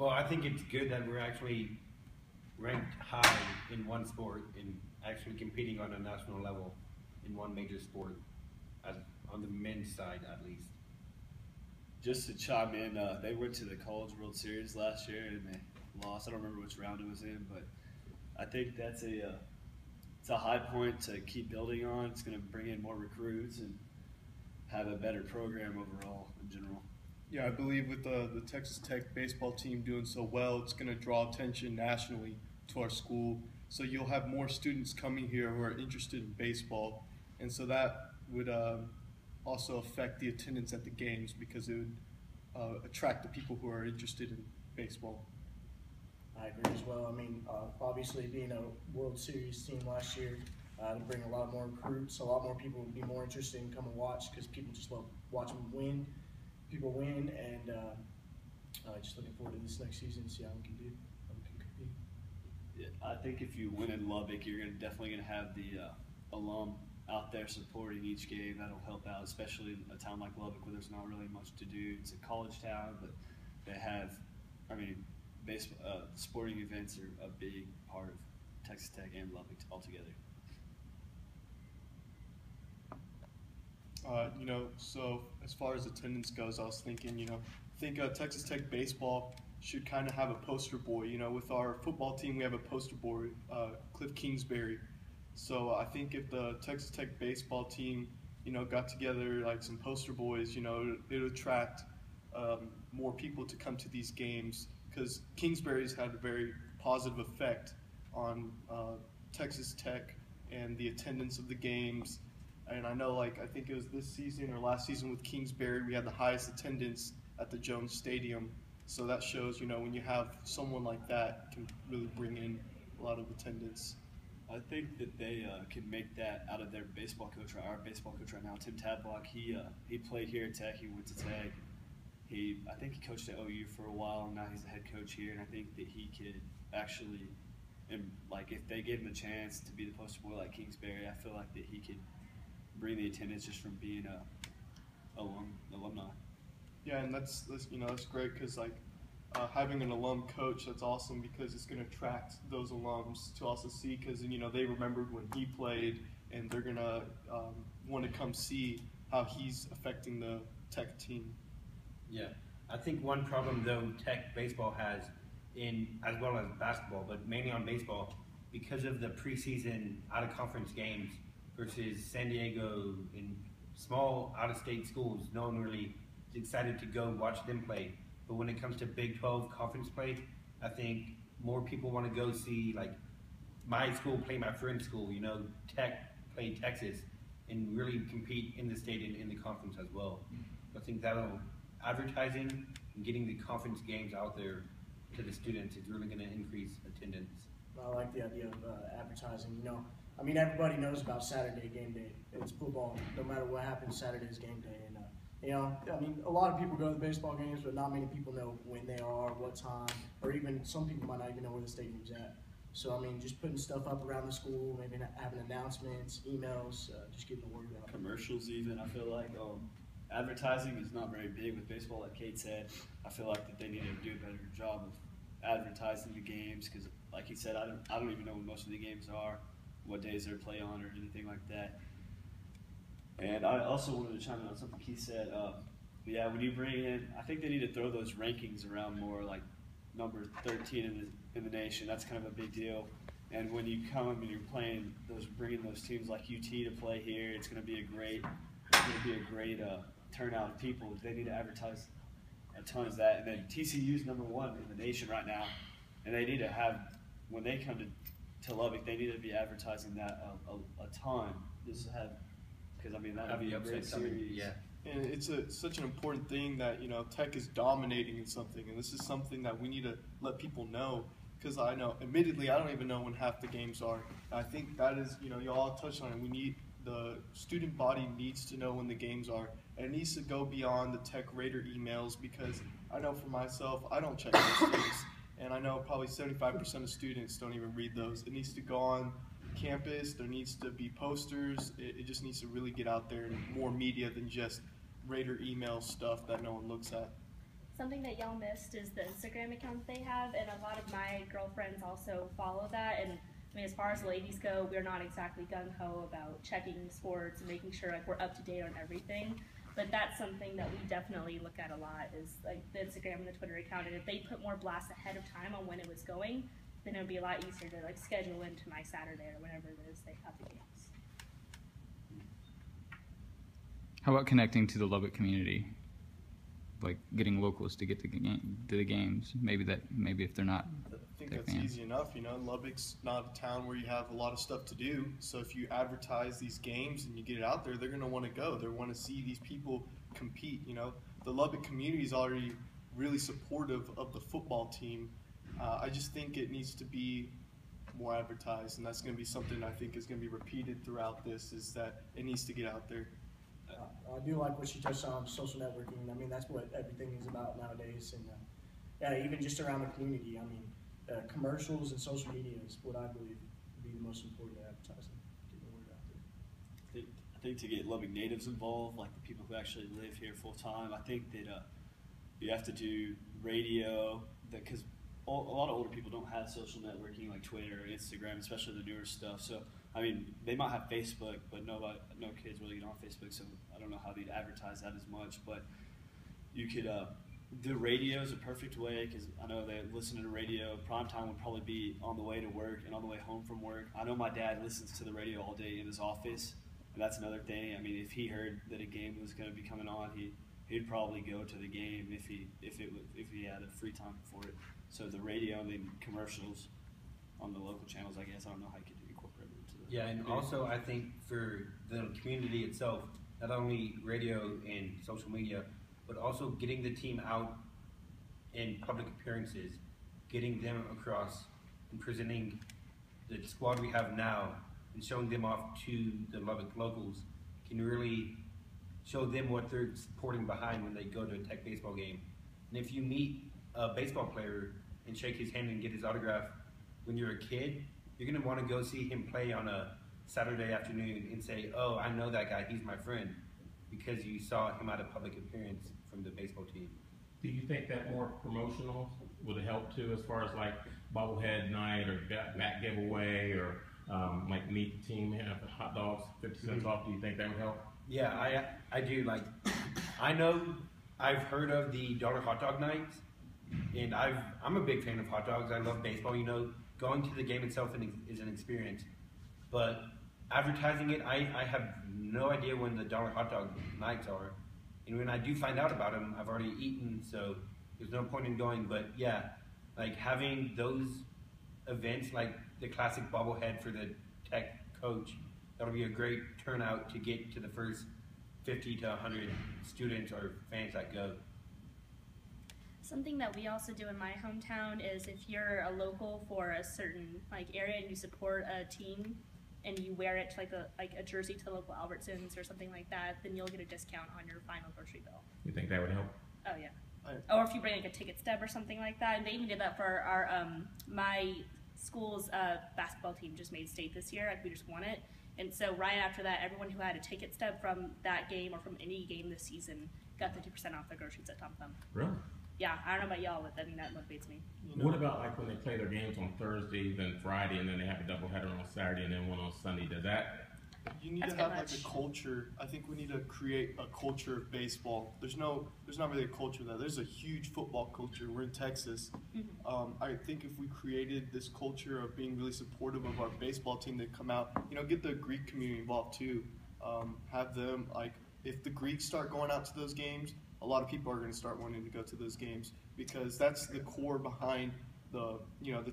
Well, I think it's good that we're actually ranked high in one sport and actually competing on a national level in one major sport, as on the men's side at least. Just to chime in, they went to the College World Series last year and they lost. I don't remember which round it was in, but I think that's it's a high point to keep building on. It's going to bring in more recruits and have a better program overall in general. Yeah, I believe with the Texas Tech baseball team doing so well, it's going to draw attention nationally to our school. So you'll have more students coming here who are interested in baseball, and so that would also affect the attendance at the games because it would attract the people who are interested in baseball. I agree as well. I mean, obviously being a World Series team last year, to bring a lot more recruits, a lot more people would be more interested in coming watch because people just love watching win. People win, and just looking forward to this next season, see how we can do, how we can compete. Yeah, I think if you win in Lubbock, you're definitely going to have the alum out there supporting each game. That'll help out, especially in a town like Lubbock where there's not really much to do. It's a college town, but they have, I mean, baseball, sporting events are a big part of Texas Tech and Lubbock altogether. So as far as attendance goes, I was thinking, I think Texas Tech baseball should kind of have a poster boy. With our football team, we have a poster boy, Cliff Kingsbury. So I think if the Texas Tech baseball team, got together like some poster boys, it would attract more people to come to these games because Kingsbury's had a very positive effect on Texas Tech and the attendance of the games. And I know, I think it was this season or last season with Kingsbury, we had the highest attendance at the Jones Stadium. So that shows, when you have someone like that, it can really bring in a lot of attendance. I think that they can make that out of their baseball coach, our baseball coach right now, Tim Tadlock. He played here at Tech. He went to Tech. I think he coached at OU for a while, and now he's the head coach here. And I think that he could actually, if they gave him a chance to be the poster boy like Kingsbury, I feel like that he could bring the attendance just from being a alumni. Yeah, and that's great because having an alum coach, that's awesome because it's going to attract those alums to also see because they remembered when he played and they're going to want to come see how he's affecting the Tech team. Yeah, I think one problem though Tech baseball has as well as basketball, but mainly on baseball, because of the preseason out-of-conference games versus San Diego and small out-of-state schools, no one really is excited to go watch them play. But when it comes to Big 12 conference play, I think more people want to go see my school play my friend's school, Tech play Texas, and really compete in the state and in the conference as well. I think that'll advertising and getting the conference games out there to the students is really going to increase attendance. I like the idea of advertising. I mean, everybody knows about Saturday game day. It's football. No matter what happens, Saturday's game day. And I mean, a lot of people go to the baseball games, but not many people know when they are, what time, or even some people might not even know where the stadium's at. So, I mean, just putting stuff up around the school, maybe having announcements, emails, just getting the word out. Commercials even, I feel like. Advertising is not very big with baseball, like Kate said. I feel like that they need to do a better job of advertising the games because, like he said, I don't even know when most of the games are, what days they're play on or anything like that. And I also wanted to chime in on something Keith said. Yeah, when you bring in, I think they need to throw those rankings around more, like number 13 in the nation. That's kind of a big deal. And when you come and you're bringing those teams like UT to play here, it's going to be a great turnout of people. They need to advertise a ton of that. And then TCU's number 1 in the nation right now, and they need to have, when they come to Lubbock, they need to be advertising that a ton. Just have, because I mean that would be a great series. Yeah. And it's such an important thing that Tech is dominating in something, and this is something that we need to let people know. Because I know, admittedly, I don't even know when half the games are. I think that is, you all touched on it. The student body needs to know when the games are, and it needs to go beyond the Tech Raider emails because I know for myself, I don't check those things, and I know probably 75% of students don't even read those. It needs to go on campus. There needs to be posters. It just needs to really get out there and more media than just Raider email stuff that no one looks at. Something that y'all missed is the Instagram account they have, and a lot of my girlfriends also follow that. And I mean, as far as ladies go, we're not exactly gung-ho about checking sports and making sure like we're up to date on everything. But that's something that we definitely look at a lot is like the Instagram and the Twitter account. And if they put more blasts ahead of time on when it was going, then it would be a lot easier to like schedule into my Saturday or whenever it is they have the games. How about connecting to the Lubbock community? Like getting locals to get to the games. Maybe if they're not. I think that's easy enough. You know, Lubbock's not a town where you have a lot of stuff to do. So if you advertise these games and you get it out there, they're going to want to go. They want to see these people compete. You know, the Lubbock community is already really supportive of the football team. I just think it needs to be more advertised, and that's going to be something I think is going to be repeated throughout this. Is that it needs to get out there. I do like what she touched on, social networking. I mean, that's what everything is about nowadays. And yeah, even just around the community. I mean, commercials and social media is what I believe would be the most important advertising, getting the word out there. I think to get Lubbock natives involved, like the people who actually live here full time, I think that you have to do radio, because a lot of older people don't have social networking like Twitter or Instagram, especially the newer stuff. So, I mean, they might have Facebook, but no kids really get on Facebook, so I don't know how they'd advertise that as much. But you could, the radio is a perfect way, because I know they listen to the radio. Prime time would probably be on the way to work and on the way home from work. I know my dad listens to the radio all day in his office, and that's another thing. I mean, if he heard that a game was going to be coming on, he'd probably go to the game if he had a free time for it. So the radio and then commercials on the local channels, I guess. I don't know how you could incorporate it into the Yeah, and also I think for the community itself, not only radio and social media, but also getting the team out in public appearances, getting them across and presenting the squad we have now and showing them off to the Lubbock locals can really show them what they're supporting behind when they go to a Tech baseball game. And if you meet a baseball player and shake his hand and get his autograph when you're a kid, you're going to want to go see him play on a Saturday afternoon and say, oh, I know that guy, he's my friend, because you saw him at a public appearance from the baseball team. Do you think that more promotional would help too, as far as like bobblehead night or bat giveaway or like meet the team, have hot dogs, 50 cents off? Do you think that would help? Yeah, I do. Like, I know I've heard of the dollar hot dog nights, and I'm a big fan of hot dogs. I love baseball. You know, going to the game itself is an experience, but advertising it, I have no idea when the dollar hot dog nights are, and when I do find out about them, I've already eaten, so there's no point in going. But yeah, like having those events, like the classic bobblehead for the Tech coach, that'll be a great turnout to get to the first 50 to 100 students or fans that go. Something that we also do in my hometown is if you're a local for a certain like area and you support a team and you wear it to like a jersey to the local Albertsons or something like that, then you'll get a discount on your final grocery bill. You think that would help? Oh yeah. Or if you bring like a ticket stub or something like that. And they even did that for our my school's basketball team just made state this year. Like we just won it. And so right after that, everyone who had a ticket stub from that game or from any game this season got 50% off their groceries at Tom Thumb. Really? Yeah, I don't know about y'all, but I mean, that motivates me. What about like when they play their games on Thursday, then Friday, and then they have a doubleheader on Saturday and then one on Sunday? Does that? You need to have like a culture. I think we need to create a culture of baseball. There's not really a culture there. There's a huge football culture. We're in Texas. I think if we created this culture of being really supportive of our baseball team, that come out, get the Greek community involved too. Have them, like, if the Greeks start going out to those games, a lot of people are going to start wanting to go to those games, because that's the core behind the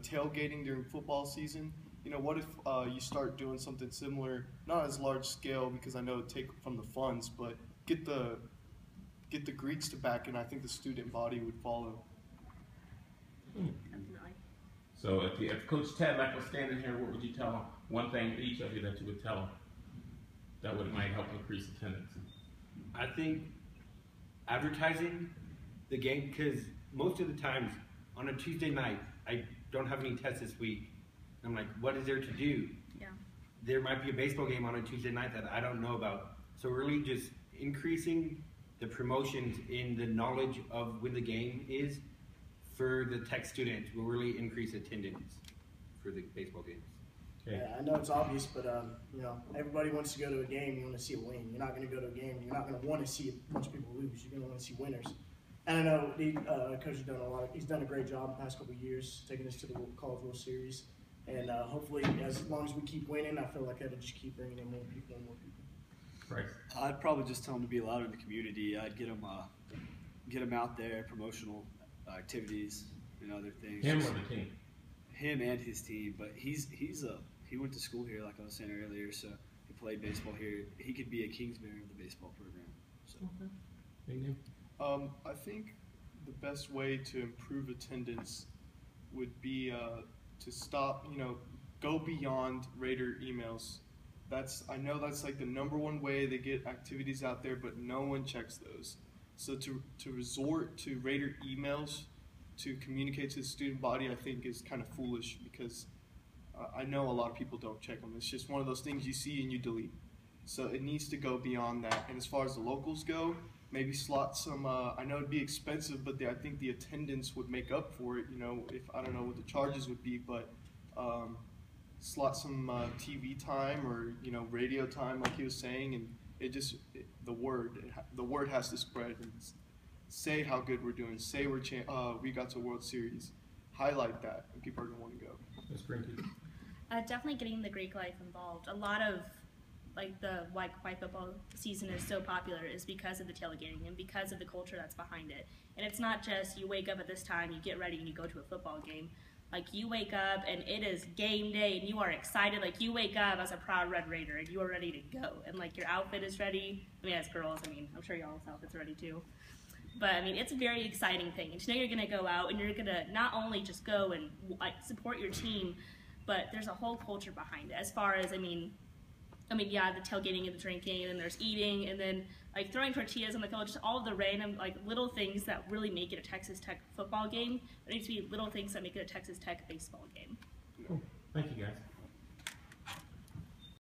tailgating during football season. What if you start doing something similar, not as large scale, because I know it take from the funds, but get the Greeks to back, and I think the student body would follow. Definitely. So if Coach Tadlock was standing here, what would you tell him? One thing to each of you that you would tell him that might help increase attendance. I think advertising the game, because most of the times on a Tuesday night, I don't have any tests this week. I'm like, what is there to do? Yeah. There might be a baseball game on a Tuesday night that I don't know about. So really just increasing the promotions in the knowledge of when the game is for the Tech students will really increase attendance for the baseball games. Okay. Yeah, I know it's obvious, but you know, everybody wants to go to a game. You want to see a win. You're not going to go to a game. You're not going to want to see a bunch of people lose. You're going to want to see winners. And I know the coach has done a lot. He's done a great job the past couple of years, taking us to the College World Series. And hopefully, as long as we keep winning, I feel like that'll just keep bringing in more people and more people. Right. I'd probably just tell him to be louder in the community. I'd get him out there, promotional activities and other things. Him or the team? Him and his team, but he went to school here, like I was saying earlier, so he played baseball here. He could be a Kingsbury of the baseball program. So. Okay. Big name. I think the best way to improve attendance would be to stop, go beyond Raider emails. I know that's like the number one way they get activities out there, but no one checks those. So to resort to Raider emails to communicate to the student body, I think is kind of foolish because I know a lot of people don't check them. It's just one of those things you see and you delete. So it needs to go beyond that. And as far as the locals go, maybe slot some, I know it'd be expensive, but I think the attendance would make up for it, if I don't know what the charges would be, but slot some TV time or, radio time like he was saying, and the word has to spread and say how good we're doing, say we got to World Series, highlight that, and people are going to want to go. That's great. Definitely getting the Greek life involved. A lot of the why football season is so popular is because of the tailgating and because of the culture that's behind it. And it's not just you wake up at this time, you get ready, and you go to a football game. Like, you wake up and it is game day and you are excited. Like, you wake up as a proud Red Raider and you are ready to go. And your outfit is ready. I mean, as girls, I'm sure y'all's outfits are ready too. But it's a very exciting thing. And to know you're going to go out and you're going to not only just go and support your team, but there's a whole culture behind it. As far as, yeah, the tailgating and the drinking, and then there's eating, and then throwing tortillas on the field, just all of the random little things that really make it a Texas Tech football game. There needs to be little things that make it a Texas Tech baseball game. Cool. Thank you, guys.